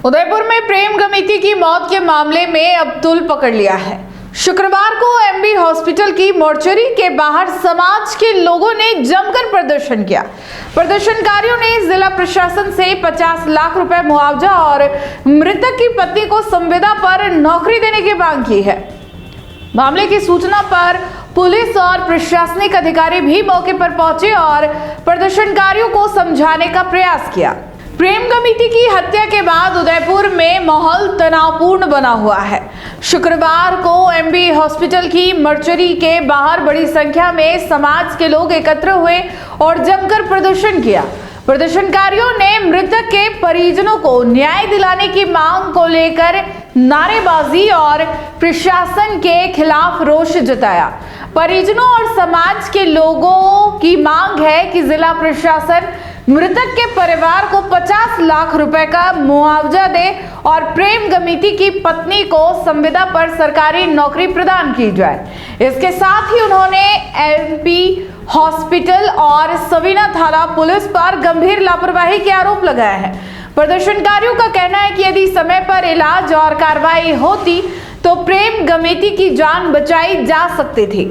उदयपुर में प्रेम गमिती की मौत के मामले में अब तूल पकड़ लिया है। शुक्रवार को एमबी हॉस्पिटल की मोर्चरी के बाहर समाज के लोगों ने जमकर प्रदर्शन किया। प्रदर्शनकारियों ने जिला प्रशासन से 50 लाख रुपए मुआवजा और मृतक की पत्नी को संविदा पर नौकरी देने की मांग की है। मामले की सूचना पर पुलिस और प्रशासनिक अधिकारी भी मौके पर पहुंचे और प्रदर्शनकारियों को समझाने का प्रयास किया। प्रेम गमिती की हत्या के बाद उदयपुर में माहौल तनावपूर्ण बना हुआ है। शुक्रवार को एमबी हॉस्पिटल की मोर्चरी के बाहर बड़ी संख्या में समाज के लोग एकत्र हुए और जमकर प्रदर्शन किया। प्रदर्शनकारियों ने मृतक के परिजनों को न्याय दिलाने की मांग को लेकर नारेबाजी और प्रशासन के खिलाफ रोष जताया। परिजनों और समाज के लोगों की मांग है कि जिला प्रशासन मृतक के परिवार को 50 लाख रुपए का मुआवजा दे और प्रेम गमिती की पत्नी को संविदा पर सरकारी नौकरी प्रदान की जाए। इसके साथ ही उन्होंने एमपी हॉस्पिटल और सवीना थाना पुलिस पर गंभीर लापरवाही के आरोप लगाए हैं। प्रदर्शनकारियों का कहना है कि यदि समय पर इलाज और कार्रवाई होती तो प्रेम गमिती की जान बचाई जा सकती थी।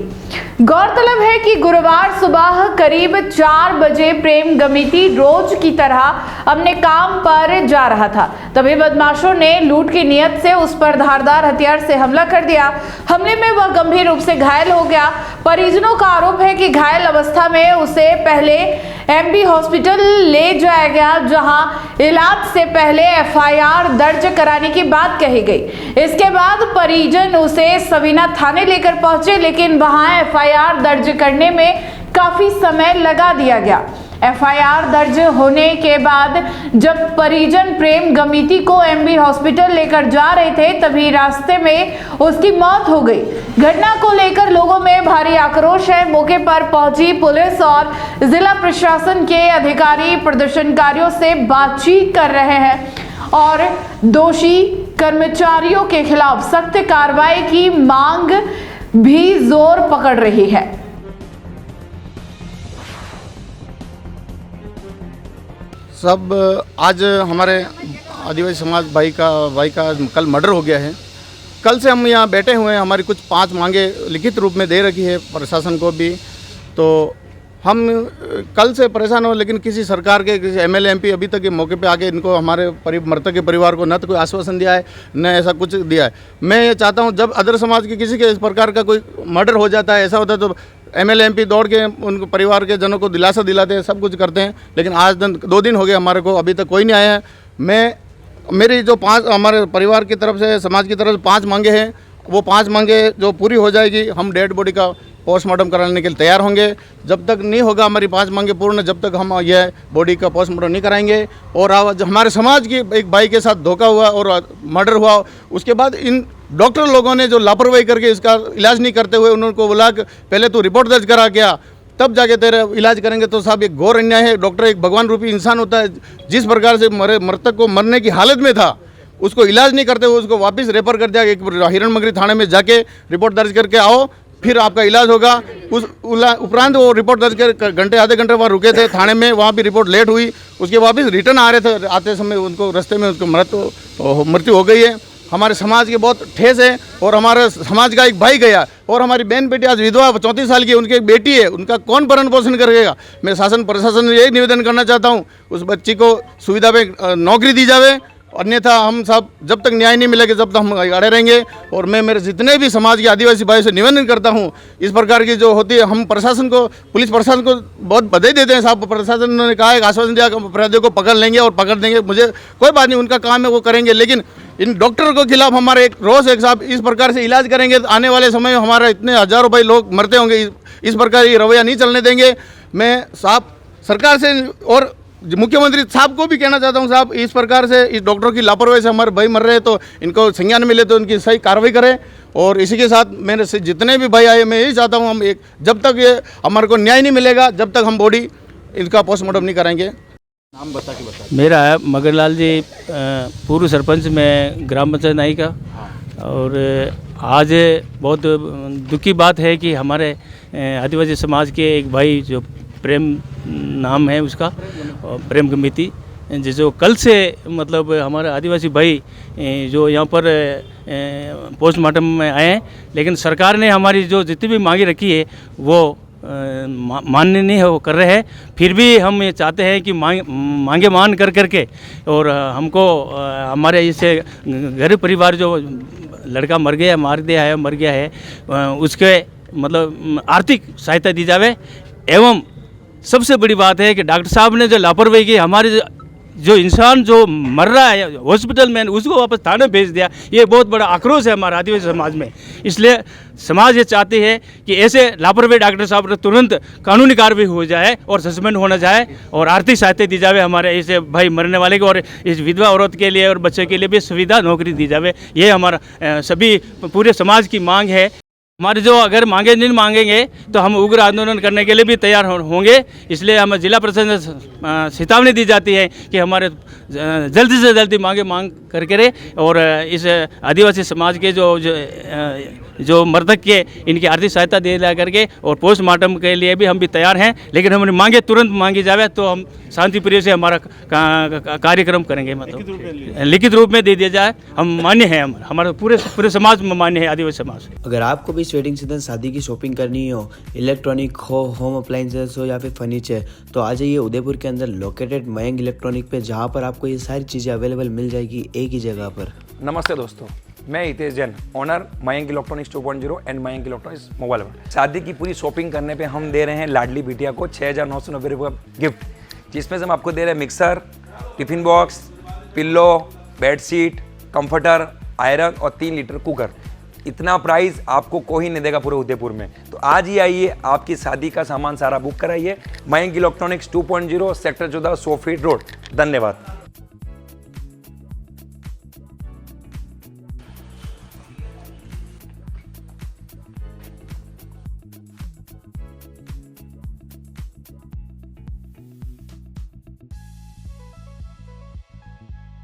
गौरतलब है कि गुरुवार सुबह करीब 4 बजे प्रेम गमिती रोज की तरह अपने काम पर जा रहा था, तभी बदमाशों ने लूट की नियत से उस पर धारदार हथियार से हमला कर दिया। हमले में वह गंभीर रूप से घायल हो गया। परिजनों का आरोप है कि घायल अवस्था में उसे पहले एमबी हॉस्पिटल ले जाया गया, जहां इलाज से पहले एफआईआर दर्ज कराने की बात कही गई। इसके बाद परिजन उसे सवीना थाने लेकर पहुंचे, लेकिन वहां एफआईआर दर्ज करने में काफी समय लगा दिया गया। एफआईआर दर्ज होने के बाद जब परिजन प्रेम गमिती को एमबी हॉस्पिटल लेकर जा रहे थे, तभी रास्ते में उसकी मौत हो गई। घटना को लेकर लोगों में भारी आक्रोश है। मौके पर पहुंची पुलिस और जिला प्रशासन के अधिकारी प्रदर्शनकारियों से बातचीत कर रहे हैं और दोषी कर्मचारियों के खिलाफ सख्त कार्रवाई की मांग भी जोर पकड़ रही है। सब आज हमारे आदिवासी समाज भाई का कल मर्डर हो गया है। कल से हम यहाँ बैठे हुए हैं। हमारी कुछ 5 मांगे लिखित रूप में दे रखी है प्रशासन को भी। तो हम कल से परेशान हो, लेकिन किसी सरकार के किसी एमएलए एमपी अभी तक ये मौके पे आके इनको हमारे मृतक के परिवार को न तो कोई आश्वासन दिया है, न ऐसा कुछ दिया है। मैं ये चाहता हूँ जब अदर समाज के किसी के इस प्रकार का कोई मर्डर हो जाता है, ऐसा होता है तो एमएलए एमपी दौड़ के उनको परिवार के जनों को दिलासा दिलाते हैं, सब कुछ करते हैं। लेकिन आज 2 दिन हो गए हमारे को, अभी तक कोई नहीं आया है। मेरी जो 5 हमारे परिवार की तरफ से समाज की तरफ से 5 मांगे हैं, वो 5 मांगे जो पूरी हो जाएगी हम डेड बॉडी का पोस्टमार्टम कराने के लिए तैयार होंगे। जब तक नहीं होगा हमारी 5 मांगे पूर्ण, जब तक हम यह बॉडी का पोस्टमार्टम नहीं कराएंगे। और आज हमारे समाज के एक भाई के साथ धोखा हुआ और मर्डर हुआ, उसके बाद इन डॉक्टर लोगों ने जो लापरवाही करके इसका इलाज नहीं करते हुए उनको बोला कि पहले तो रिपोर्ट दर्ज करा गया तब जाके तेरा इलाज करेंगे, तो साहब एक घोर अन्याय है। डॉक्टर एक भगवान रूपी इंसान होता है। जिस प्रकार से मृतक को मरने की हालत में था उसको इलाज नहीं करते हुए उसको वापस रेफर कर दिया। एक हिरणमगरी थाने में जाके रिपोर्ट दर्ज करके आओ, फिर आपका इलाज होगा। उस उपरांत वो रिपोर्ट दर्ज कर आधे घंटे वहाँ रुके थे थाने में, वहाँ भी रिपोर्ट लेट हुई। उसके वापस रिटर्न आ रहे थे, आते समय उनको रास्ते में उसको मृत्यु हो गई है। हमारे समाज के बहुत ठेस है। और हमारे समाज का एक भाई गया और हमारी बहन बेटी आज विधवा 34 साल की, उनकी एक बेटी है, उनका कौन भरण पोषण करेगा। मैं शासन प्रशासन से यही निवेदन करना चाहता हूँ उस बच्ची को सुविधा पे नौकरी दी जावे, अन्यथा हम सब जब तक न्याय नहीं मिलेगा जब तक हम अड़े रहेंगे। और मैं मेरे जितने भी समाज के आदिवासी भाई से निवेदन करता हूँ, इस प्रकार की जो होती है हम प्रशासन को, पुलिस प्रशासन को बहुत बधाई देते हैं। साहब प्रशासन ने कहा है, आश्वासन दिया अपराधियों को पकड़ लेंगे और पकड़ देंगे, मुझे कोई बात नहीं, उनका काम है वो करेंगे। लेकिन इन डॉक्टर के खिलाफ हमारे एक रोष है, साहब इस प्रकार से इलाज करेंगे तो आने वाले समय में हमारा इतने हजारों भाई लोग मरते होंगे। इस प्रकार ये रवैया नहीं चलने देंगे। मैं साहब सरकार से और मुख्यमंत्री साहब को भी कहना चाहता हूं, साहब इस प्रकार से इस डॉक्टरों की लापरवाही से हमारे भाई मर रहे हैं, तो इनको संज्ञान मिले तो उनकी सही कार्रवाई करें। और इसी के साथ मेरे से जितने भी भाई आए, मैं यही चाहता हूं हम एक जब तक ये हमारे को न्याय नहीं मिलेगा जब तक हम बॉडी इनका पोस्टमार्टम नहीं कराएंगे। नाम बता। मेरा है मगरलाल जी, पूर्व सरपंच में ग्राम पंचायत नाई का। और आज बहुत दुख की बात है कि हमारे आदिवासी समाज के एक भाई जो प्रेम नाम है उसका, प्रेम गमिती, जो कल से मतलब हमारे आदिवासी भाई जो यहाँ पर पोस्टमार्टम में आए हैं, लेकिन सरकार ने हमारी जो जितनी भी मांगे रखी है वो मान्य नहीं हो कर रहे हैं। फिर भी हम ये चाहते हैं कि मांगे मान कर करके और हमको हमारे इसे घर परिवार जो लड़का मर गया है उसके मतलब आर्थिक सहायता दी जावे। एवं सबसे बड़ी बात है कि डॉक्टर साहब ने जो लापरवाही की, हमारे जो इंसान जो मर रहा है हॉस्पिटल में उसको वापस थाने भेज दिया, ये बहुत बड़ा आक्रोश है हमारे आदिवासी समाज में। इसलिए समाज ये चाहती है कि ऐसे लापरवाही डॉक्टर साहब पर तुरंत कानूनी कार्रवाई हो जाए और सस्पेंड होना जाए और आर्थिक सहायता दी जाए हमारे ऐसे भाई मरने वाले को, और इस विधवा औरत के लिए और बच्चे के लिए भी सुविधा नौकरी दी जाए। ये हमारा सभी पूरे समाज की मांग है। हमारे जो अगर मांगे नहीं मांगेंगे तो हम उग्र आंदोलन करने के लिए भी तैयार होंगे। इसलिए हमें जिला प्रशासन से चेतावनी दी जाती है कि हमारे जल्दी से जल्दी मांग करके और इस आदिवासी समाज के जो मृतक के इनकी आर्थिक सहायता दे ला करके और पोस्टमार्टम के लिए भी हम भी तैयार हैं। लेकिन हमारी मांगे तुरंत मांगी जाए तो हम शांतिप्रिय से हमारा कार्यक्रम करेंगे, मतलब लिखित रूप में दे दिया जाए। हम मान्य हैं, हमारा पूरे समाज में मान्य है आदिवासी समाज। अगर आपको भी इस वेडिंग सीजन शादी की शॉपिंग करनी हो, इलेक्ट्रॉनिक हो, होम अप्लाइंसेस हो या फिर फर्नीचर, तो आ जाइए उदयपुर के अंदर लोकेटेड मयंक इलेक्ट्रॉनिक पे, जहाँ पर आपको ये सारी चीज़ें अवेलेबल मिल जाएगी एक ही जगह पर। नमस्ते दोस्तों, मैं Hitesh Jain, owner Mayank electronics 2.0 and Mayank electronics mobile world. शादी की पूरी शॉपिंग करने पे हम दे रहे हैं लाडली बिटिया को 6,990 रुपये का गिफ्ट, जिसमें से हम आपको दे रहे हैं mixer, tiffin box, pillow, bedsheet, comforter, iron और 3 लीटर कुकर। इतना प्राइस आपको कोई नहीं देगा पूरे उदयपुर में। तो आज ही आइए, आपकी शादी का सामान सारा बुक कराइए। Mayank electronics 2.0 sector 14 100 feet road. धन्यवाद।